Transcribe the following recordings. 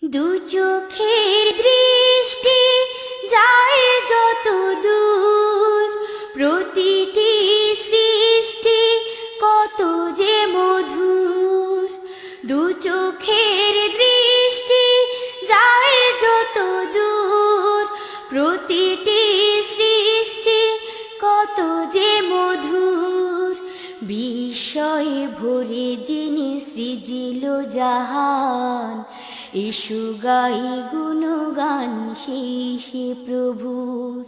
দু চোখের দৃষ্টি যায় যত দূর, প্রতিটি সৃষ্টি কত যে মধুর। দু চোখের দৃষ্টি যায় যত দূর, প্রতিটি সৃষ্টি কত যে মধুর। বিস্ময়ে ভরে যিনি সৃজিল জাহান, এসো গাই গুণগান সেই প্রভুর।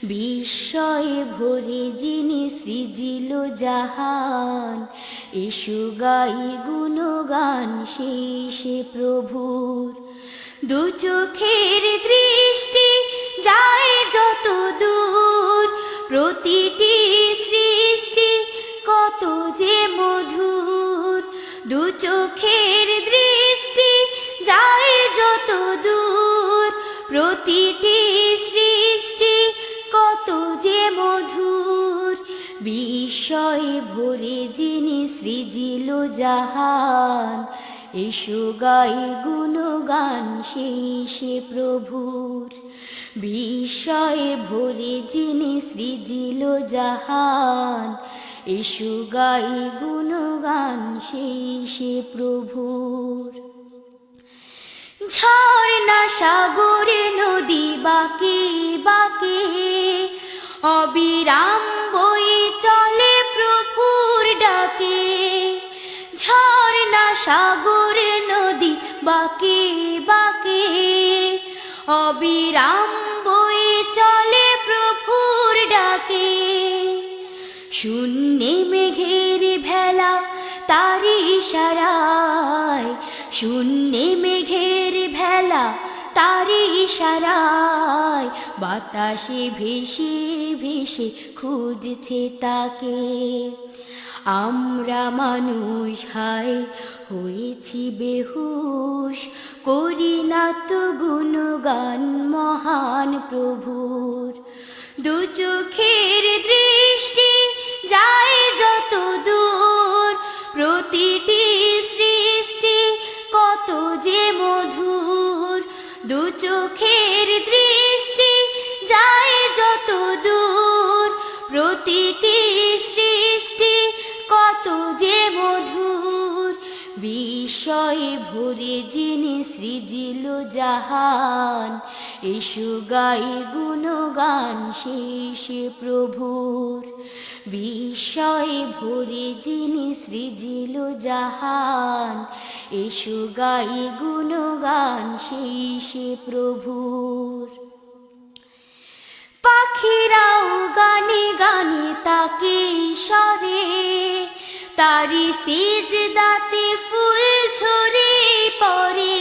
বিস্ময়ে ভরে যিনি সৃজিল জাহান, এসো গাই গুণগান সেই প্রভুর। দু চোখের দৃষ্টি যায় যত দূর, প্রতিটি সৃষ্টি কত যে মধুর। দু চোখের দৃষ্টি যায় যত দূর, প্রতিটি সৃষ্টি কত যে মধুর। বিস্ময়ে ভরে যিনি সৃজিল জাহান, এসো গাই গুণগান সেই প্রভুর। বিস্ময়ে ভরে যিনি সৃজিল জাহান, এসো গাই গুণগান সেই প্রভুর। ঝর্ণা সাগরে নদী বাঁকে বাঁকে, অবিরাম বয়ে চলে প্রভুর ডাকে। ঝর্ণা সাগরে নদী বাঁকে বাঁকে, অবিরাম বয়ে চলে প্রভুর ডাকে। শূন্যে মেঘের ভেলা তারি ইশারায়, শূন্যে মেঘের ভেলা তারি ইশারায়, বাতাসে ভেসে ভেসে খুঁজছে তাকে। আমরা মানুষ হায় হয়েছি বেহুশ, করি না তো গুণগান মহান প্রভুর। দু চোখের দৃষ্টি যায় যত দূর, প্রতিটি সৃষ্টি কত যে মধুর। দু চোখের দৃষ্টি যায় যত দূর, প্রতিটি সৃষ্টি কত যে মধুর। বিস্ময়ে ভরে যিনি সৃজিল জাহান, এসো গাই গুণগান সেই প্রভুর। বিস্ময়ে ভরে যিনি সৃজিল জাহান, এসো গাই গুণগান সেই প্রভুর। পাখিরাও গানে গানে তাকে ইশারে, তারি সিজদাতে ফুল ঝরে পড়ে।